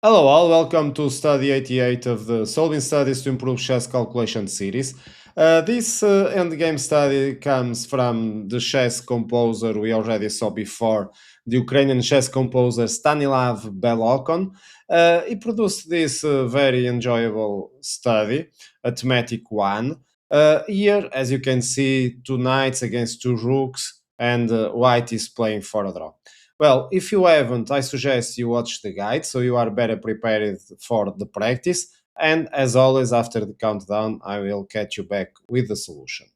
Hello all, welcome to study 88 of the Solving Studies to Improve Chess Calculation series. This endgame study comes from the chess composer we already saw before, the Ukrainian chess composer Stanislav Belokon. He produced this very enjoyable study, a thematic one. Here, as you can see, two knights against two rooks, and white is playing for a draw. Well, if you haven't, I suggest you watch the guide so you are better prepared for the practice. And as always, after the countdown, I will catch you back with the solution.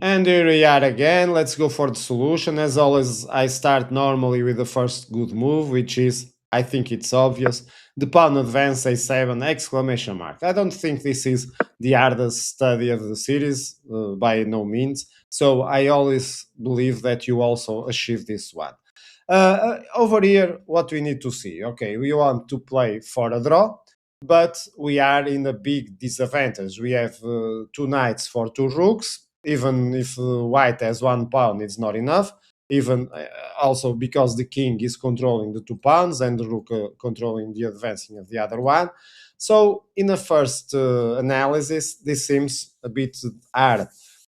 And here we are again. Let's go for the solution. As always, I start normally with the first good move, which is, I think it's obvious, the pawn advance a7 exclamation mark. I don't think this is the hardest study of the series, by no means. So I always believe that you also achieve this one. Over here, what we need to see. Okay, we want to play for a draw, but we are in a big disadvantage. We have two knights for two rooks. Even if white has one pawn, it's not enough. Even also because the king is controlling the two pawns and the rook controlling the advancing of the other one. So, in a first analysis, this seems a bit hard.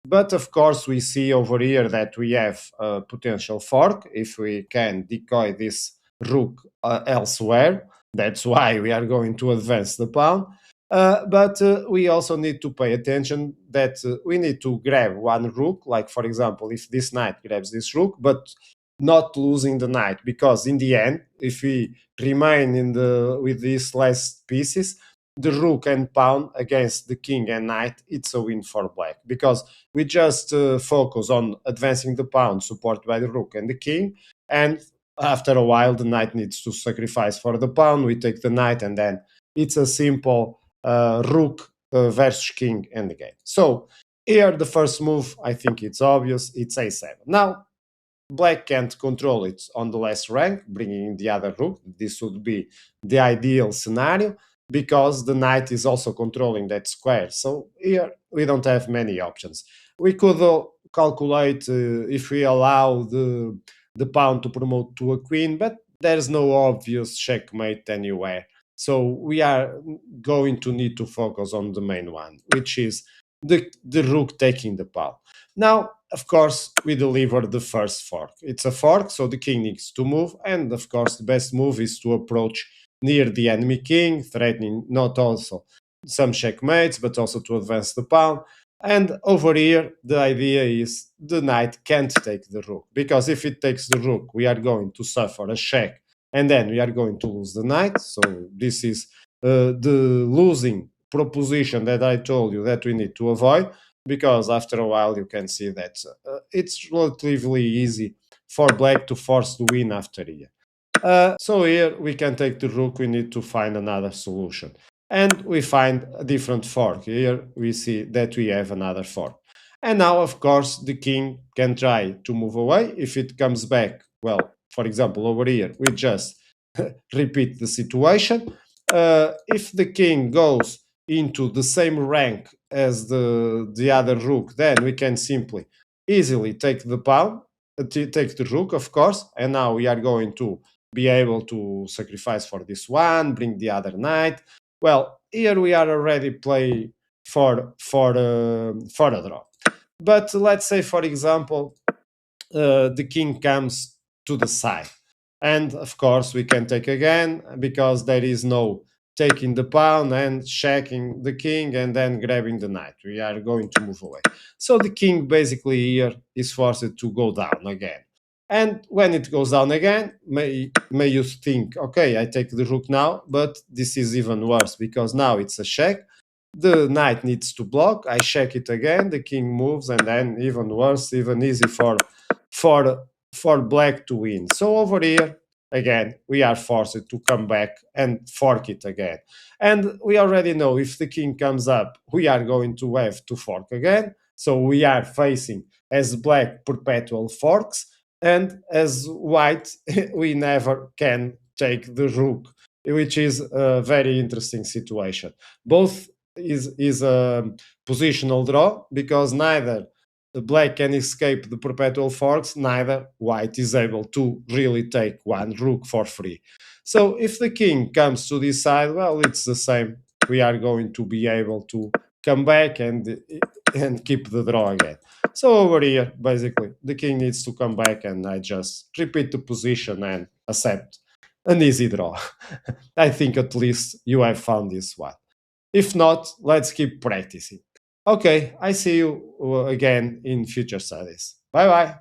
But of course, we see over here that we have a potential fork if we can decoy this rook elsewhere. That's why we are going to advance the pawn. But we also need to pay attention that we need to grab one rook, like for example, if this knight grabs this rook, but not losing the knight, because in the end, if we remain in the with these last pieces, the rook and pawn against the king and knight, it's a win for black, because we just focus on advancing the pawn supported by the rook and the king, and after a while the knight needs to sacrifice for the pawn, we take the knight, and then it's a simple rook versus king and the game. So here the first move, I think it's obvious, it's a7. Now black can't control it on the last rank, bringing in the other rook. This would be the ideal scenario because the knight is also controlling that square. So here we don't have many options. We could calculate if we allow the pawn to promote to a queen, but there's no obvious checkmate anywhere. So we are going to need to focus on the main one, which is the rook taking the pawn. Now, of course, we deliver the first fork. It's a fork, so the king needs to move, and of course, the best move is to approach near the enemy king, threatening not also some checkmates, but also to advance the pawn. And over here, the idea is the knight can't take the rook, because if it takes the rook, we are going to suffer a check, and then we are going to lose the knight. So this is the losing proposition that I told you that we need to avoid, because after a while you can see that it's relatively easy for black to force the win after here. So here we can take the rook, we need to find another solution. And we find a different fork. Here we see that we have another fork. And now, of course, the king can try to move away. If it comes back, well, for example, over here, we just repeat the situation. If the king goes into the same rank as the other rook, then we can simply easily take the pawn, take the rook, of course, and now we are going to be able to sacrifice for this one, bring the other knight. Well, here we are already play for a draw. But let's say, for example, the king comes to the side. And of course, we can take again because there is no taking the pawn and checking the king and then grabbing the knight. We are going to move away. So the king basically here is forced to go down again. And when it goes down again, may you think, okay, I take the rook now, but this is even worse because now it's a check. The knight needs to block. I check it again. The king moves, and then even worse, even easy for for black to win. So over here, again, we are forced to come back and fork it again. And we already know if the king comes up, we are going to have to fork again. So we are facing as black perpetual forks, and as white, we never can take the rook, which is a very interesting situation. Both is a positional draw because neither the black can escape the perpetual forks, neither white is able to really take one rook for free. So if the king comes to this side, well, it's the same. We are going to be able to come back and keep the draw again. So over here, basically, the king needs to come back, and I just repeat the position and accept an easy draw. I think at least you have found this one. If not, let's keep practicing. Okay, I see you again in future studies. Bye bye.